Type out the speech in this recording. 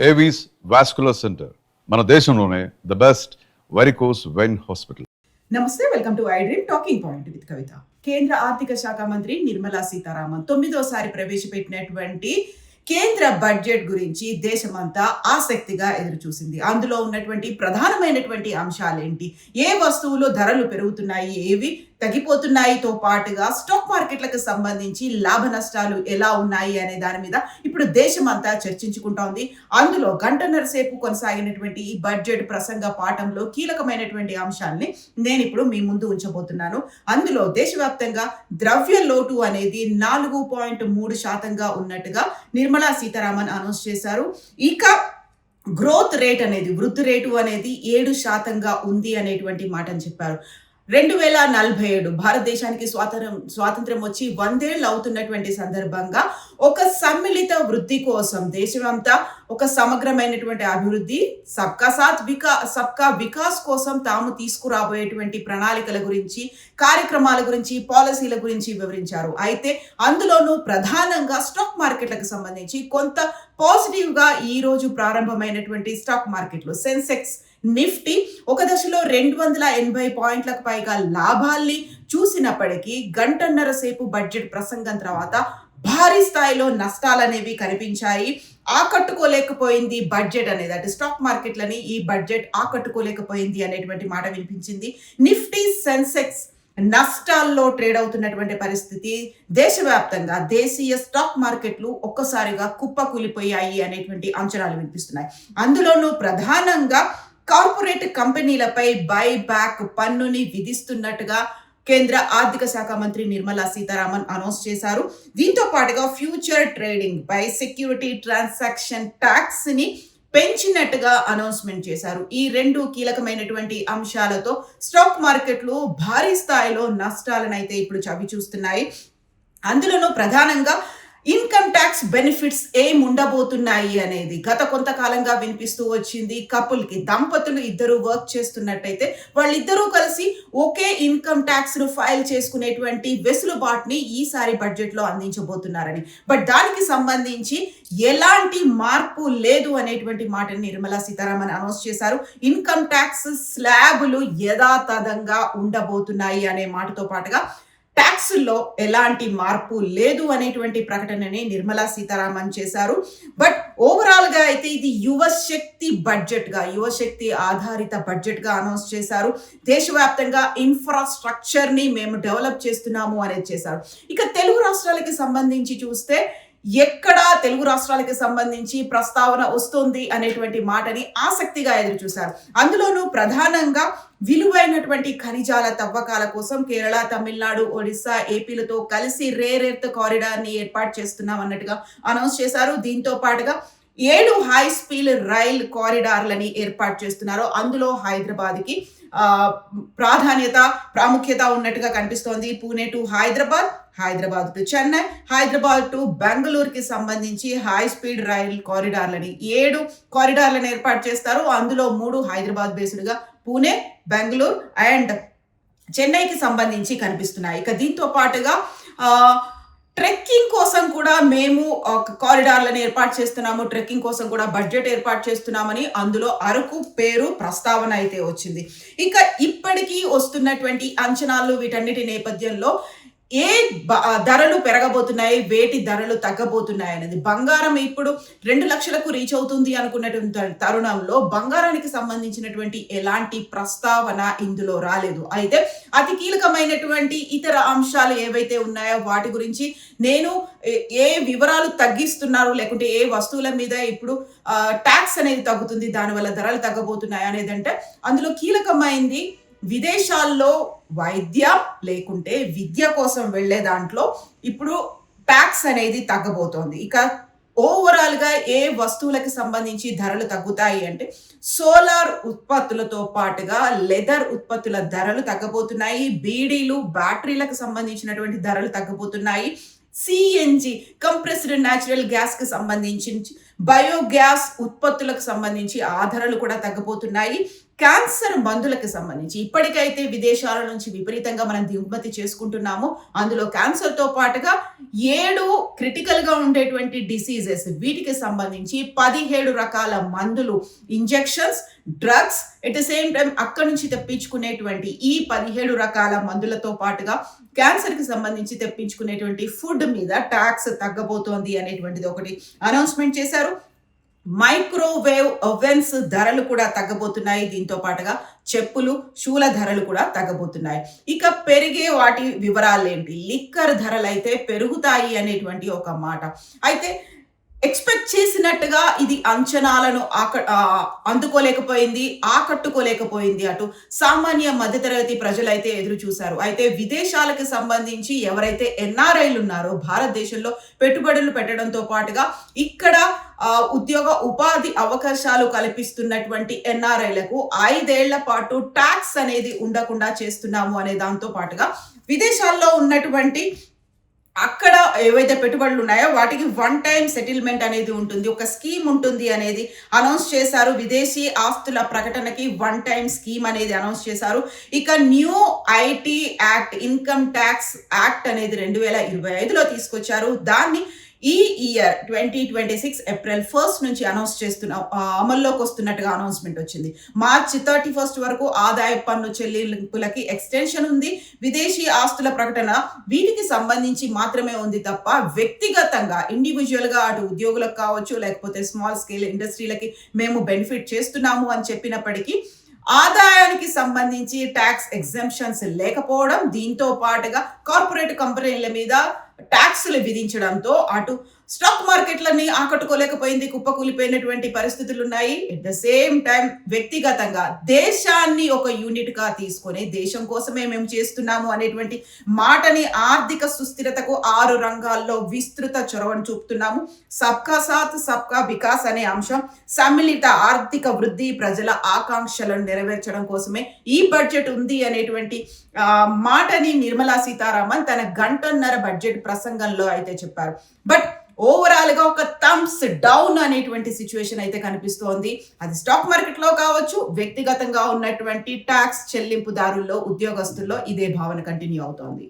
Avis vascular centre మన దేశంలోనే the best varicose vein hospital. నమస్తే, welcome to I dream talking point with Kavitha. కేంద్ర ఆర్థిక శాఖ మంత్రి నిర్మలా సీతారామన్ 9వ ప్రవేశపెట్టినటువంటి కేంద్ర బడ్జెట్ గురించి దేశమంతా ఆసక్తిగా ఎదురు చూసింది. అందులో ఉన్నటువంటి ప్రధానమైనటువంటి అంశాలేంటి, ఏ వస్తువులు ధరలు పెరుగుతున్నాయి, ఏవి తగ్గిపోతున్నాయితో పాటుగా స్టాక్ మార్కెట్లకు సంబంధించి లాభ నష్టాలు ఎలా ఉన్నాయి అనే దాని మీద ఇప్పుడు దేశమంతా చర్చించుకుంటోంది. అందులో గంటన్నర సేపు కొనసాగినటువంటి ఈ బడ్జెట్ ప్రసంగ పాఠంలో కీలకమైనటువంటి అంశాన్ని నేను ఇప్పుడు మీ ముందు ఉంచబోతున్నాను. అందులో దేశవ్యాప్తంగా ద్రవ్య లోటు అనేది 4.3% ఉన్నట్టుగా నిర్మలా సీతారామన్ అనౌన్స్ చేశారు. ఇక గ్రోత్ రేట్ అనేది, వృద్ధి రేటు అనేది 7% ఉంది అనేటువంటి మాటని చెప్పారు. 2047 భారతదేశానికి స్వాతంత్రం వచ్చి 100 ఏళ్ళు అవుతున్నటువంటి సందర్భంగా ఒక సమ్మిళిత వృద్ధి కోసం దేశమంతా ఒక సమగ్రమైనటువంటి అభివృద్ధి, సబ్కా సాత్ సబ్కా వికాస్ కోసం తాము తీసుకురాబోయేటువంటి ప్రణాళికల గురించి, కార్యక్రమాల గురించి, పాలసీల గురించి వివరించారు. అయితే అందులోనూ ప్రధానంగా స్టాక్ మార్కెట్లకు సంబంధించి కొంత పాజిటివ్ గా ఈ రోజు ప్రారంభమైనటువంటి స్టాక్ మార్కెట్లు సెన్సెక్స్, నిఫ్టీ ఒక దశలో 280 పాయింట్లకు పైగా లాభాల్ని చూసినప్పటికీ గంటన్నర సేపు బడ్జెట్ ప్రసంగం తర్వాత భారీ స్థాయిలో నష్టాలనేవి కనిపించాయి. ఆకట్టుకోలేకపోయింది బడ్జెట్ అనేది, అంటే స్టాక్ మార్కెట్లని ఈ బడ్జెట్ ఆకట్టుకోలేకపోయింది అనేటువంటి మాట వినిపించింది. నిఫ్టీ, సెన్సెక్స్ నష్టాల్లో ట్రేడ్ అవుతున్నటువంటి పరిస్థితి, దేశవ్యాప్తంగా దేశీయ స్టాక్ మార్కెట్లు ఒక్కసారిగా కుప్పకూలిపోయాయి అనేటువంటి అంచనాలు వినిపిస్తున్నాయి. అందులోనూ ప్రధానంగా కార్పొరేట్ కంపెనీలపై బై బ్యాక్ పన్నుని విధిస్తున్నట్టుగా కేంద్ర ఆర్థిక శాఖ మంత్రి నిర్మలా సీతారామన్ అనౌన్స్ చేశారు. దీంతో పాటుగా ఫ్యూచర్ ట్రేడింగ్ పై సెక్యూరిటీ ట్రాన్సాక్షన్ ట్యాక్స్ ని పెంచినట్టుగా అనౌన్స్మెంట్ చేశారు. ఈ రెండు కీలకమైనటువంటి అంశాలతో స్టాక్ మార్కెట్లు భారీ స్థాయిలో నష్టాలను అయితే ఇప్పుడు చవి చూస్తున్నాయి. అందులోనూ ప్రధానంగా ఇన్కమ్ ట్యాక్స్ బెనిఫిట్స్ ఏం ఉండబోతున్నాయి అనేది గత కొంతకాలంగా వినిపిస్తూ వచ్చింది. కపుల్కి, దంపతులు ఇద్దరు వర్క్ చేస్తున్నట్టయితే వాళ్ళిద్దరూ కలిసి ఒకే ఇన్కమ్ ట్యాక్స్ ను ఫైల్ చేసుకునేటువంటి వెసులుబాటుని ఈసారి బడ్జెట్ లో అందించబోతున్నారని, బట్ దానికి సంబంధించి ఎలాంటి మార్పు లేదు అనేటువంటి మాటని నిర్మలా సీతారామన్ అనౌన్స్ చేశారు. ఇన్కమ్ ట్యాక్స్ స్లాబులు యథాతథంగా ఉండబోతున్నాయి అనే మాటతో పాటుగా ట్యాక్సుల్లో ఎలాంటి మార్పు లేదు అనేటువంటి ప్రకటనని నిర్మలా సీతారామన్ చేశారు. బట్ ఓవరాల్ గా అయితే ఇది యువశక్తి బడ్జెట్ గా, యువశక్తి ఆధారిత బడ్జెట్ గా అనౌన్స్ చేశారు. దేశవ్యాప్తంగా ఇన్ఫ్రాస్ట్రక్చర్ ని మేము డెవలప్ చేస్తున్నాము అనేది చేశారు. ఇక తెలుగు రాష్ట్రాలకి సంబంధించి చూస్తే ఎక్కడా తెలుగు రాష్ట్రాలకి సంబంధించి ప్రస్తావన వస్తుంది అనేటువంటి మాటని ఆసక్తిగా ఎదురు చూశారు. అందులోనూ ప్రధానంగా విలువైనటువంటి ఖనిజాల తవ్వకాల కోసం కేరళ, తమిళనాడు, ఒడిశా, ఏపీలతో కలిసి రేర్ ఎర్త్ కారిడార్ ని ఏర్పాటు చేస్తున్నాం అన్నట్టుగా అనౌన్స్ చేశారు. దీంతో పాటుగా 7 హై స్పీడ్ రైల్ కారిడార్లని ఏర్పాటు చేస్తున్నారు. అందులో హైదరాబాద్ కి ప్రాముఖ్యత ఉన్నట్టుగా కనిపిస్తోంది. Pune to Hyderabad, Hyderabad to Chennai, Hyderabad to బెంగళూరుకి సంబంధించి హై స్పీడ్ రైల్ కారిడార్లని 7 కారిడార్లను ఏర్పాటు చేస్తారు. అందులో 3 హైదరాబాద్ బేస్డ్గా, పూణే, బెంగళూరు అండ్ చెన్నైకి సంబంధించి కనిపిస్తున్నాయి. ఇక దీంతో పాటుగా ట్రెక్కింగ్ కోసం కూడా మేము కారిడార్లను ఏర్పాటు చేస్తున్నాము, ట్రెక్కింగ్ కోసం కూడా బడ్జెట్ ఏర్పాటు చేస్తున్నామని అందులో అరకు పేరు ప్రస్తావన అయితే వచ్చింది. ఇక ఇప్పటికీ వస్తున్నటువంటి అంచనాలు వీటన్నిటి నేపథ్యంలో ఏ ధరలు పెరగబోతున్నాయి, వేటి ధరలు తగ్గబోతున్నాయి అనేది, బంగారం ఇప్పుడు 2 లక్షలకు రీచ్ అవుతుంది అనుకున్నటువంటి తరుణంలో బంగారానికి సంబంధించినటువంటి ఎలాంటి ప్రస్తావన ఇందులో రాలేదు. అయితే అతి కీలకమైనటువంటి ఇతర అంశాలు ఏవైతే ఉన్నాయో వాటి గురించి నేను ఏ వివరాలు తగ్గిస్తున్నారు, లేకుంటే ఏ వస్తువుల మీద ఇప్పుడు ట్యాక్స్ అనేది తగ్గుతుంది, దానివల్ల ధరలు తగ్గబోతున్నాయి అనేది, అంటే అందులో కీలకమైంది విదేశాల్లో వైద్య లేకుంటే విద్య కోసం వెళ్లే దాంట్లో ఇప్పుడు ట్యాక్స్ అనేది తగ్గబోతోంది. ఇక ఓవరాల్ గా ఏ వస్తువులకు సంబంధించి ధరలు తగ్గుతాయి అంటే సోలార్ ఉత్పత్తులతో పాటుగా లెదర్ ఉత్పత్తుల ధరలు తగ్గబోతున్నాయి, బీడీలు, బ్యాటరీలకు సంబంధించినటువంటి ధరలు తగ్గబోతున్నాయి, సిఎన్జి కంప్రెస్డ్ న్యాచురల్ గ్యాస్ కి సంబంధించి, బయోగ్యాస్ ఉత్పత్తులకు సంబంధించి ఆ ధరలు కూడా తగ్గబోతున్నాయి. క్యాన్సర్ మందులకు సంబంధించి ఇప్పటికైతే విదేశాల నుంచి విపరీతంగా మనం దిగుమతి చేసుకుంటున్నాము. అందులో క్యాన్సర్‌తో పాటుగా 7 క్రిటికల్‌గా ఉండేటువంటి డిసీజెస్ వీటికి సంబంధించి 17 రకాల మందులు, injections, drugs at the same time అక్కడి నుంచి తెప్పించుకునేటువంటి ఈ 17 రకాల మందులతో పాటుగా క్యాన్సర్‌కి సంబంధించి తెప్పించుకునేటువంటి ఫుడ్ మీద టాక్స్ తగ్గబోతోంది అనేటువంటిది ఒకటి అనౌన్స్‌మెంట్ చేశారు. మైక్రోవేవ్ ఓవెన్స్ ధరలు కూడా తగ్గబోతున్నాయి. దీంతో పాటుగా చెప్పులు, షూల ధరలు కూడా తగ్గబోతున్నాయి. ఇక పెరిగే వాటి వివరాలేంటి? లిక్కర్ ధరలైతే పెరుగుతాయి అనేటువంటి ఒక మాట. అయితే ఎక్స్‌పెక్ట్ చేసినట్టుగా ఇది అంచనాలను అందుకోలేకపోయింది, ఆకట్టుకోలేకపోయింది. అటు సామాన్య మధ్యతరగతి ప్రజలైతే ఎదురు చూశారు. అయితే విదేశాలకు సంబంధించి ఎవరైతే ఎన్ఆర్ఐలు ఉన్నారో భారతదేశంలో పెట్టుబడులు పెట్టడంతో పాటుగా ఇక్కడ ఉద్యోగ ఉపాధి అవకాశాలు కల్పిస్తున్నటువంటి ఎన్ఆర్ఐలకు 5 ఏళ్ల పాటు టాక్స్ అనేది ఉండకుండా చేస్తున్నాము అనే దాంతో పాటుగా విదేశాల్లో ఉన్నటువంటి అక్కడ ఏవైతే పెట్టుబడులు ఉన్నాయో వాటికి వన్ టైం సెటిల్మెంట్ అనేది ఉంటుంది. ఒక స్కీమ్ ఉంటుంది అనేది అనౌన్స్ చేశారు. విదేశీ ఆస్తుల ప్రకటనకి వన్ టైం స్కీమ్ అనేది అనౌన్స్ చేశారు. ఇక new IT act, income tax act అనేది 2025లో తీసుకొచ్చారు. దాన్ని ఈ ఇయర్ 2026 ఏప్రిల్ 1 నుంచి అమల్లోకి వస్తున్నట్టుగా అనౌన్స్మెంట్ వచ్చింది. మార్చి 31 వరకు ఆదాయ పన్ను చెల్లింపులకి ఎక్స్టెన్షన్ ఉంది. విదేశీ ఆస్తుల ప్రకటన వీటికి సంబంధించి మాత్రమే ఉంది తప్ప వ్యక్తిగతంగా ఇండివిజువల్ గా అటు ఉద్యోగులకు కావచ్చు, లేకపోతే స్మాల్ స్కేల్ ఇండస్ట్రీలకి మేము బెనిఫిట్ చేస్తున్నాము అని చెప్పినప్పటికీ ఆదాయానికి సంబంధించి ట్యాక్స్ ఎగ్జంప్షన్స్ లేకపోవడం, దీంతో పాటుగా కార్పొరేట్ కంపెనీల మీద ట్యాక్సులు విధించడంతో అటు స్టాక్ మార్కెట్లని ఆకట్టుకోలేకపోయింది, కుప్పకూలిపోయినటువంటి పరిస్థితులు ఉన్నాయి. ఎట్ ద సేమ్ టైం వ్యక్తిగతంగా దేశాన్ని ఒక యూనిట్ గా తీసుకొని దేశం కోసమే మేము చేస్తున్నాము అనేటువంటి మాటని, ఆర్థిక సుస్థిరతకు 6 రంగాల్లో విస్తృత చొరవను చూపుతున్నాము. సబ్కా సాత్ సబ్కా వికాస్ అనే అంశం, సమ్మిళిత ఆర్థిక వృద్ధి, ప్రజల ఆకాంక్షలను నెరవేర్చడం కోసమే ఈ బడ్జెట్ ఉంది అనేటువంటి మాటని నిర్మలా సీతారామన్ తన గంటన్నర బడ్జెట్ ప్రసంగంలో అయితే చెప్పారు. బట్ ఓవరాల్ గా ఒక థమ్స్ డౌన్ అనేటువంటి సిచ్యువేషన్ అయితే కనిపిస్తోంది. అది స్టాక్ మార్కెట్ లో కావచ్చు, వ్యక్తిగతంగా ఉన్నటువంటి ట్యాక్స్ చెల్లింపుదారుల్లో, ఉద్యోగస్తుల్లో ఇదే భావన కంటిన్యూ అవుతోంది.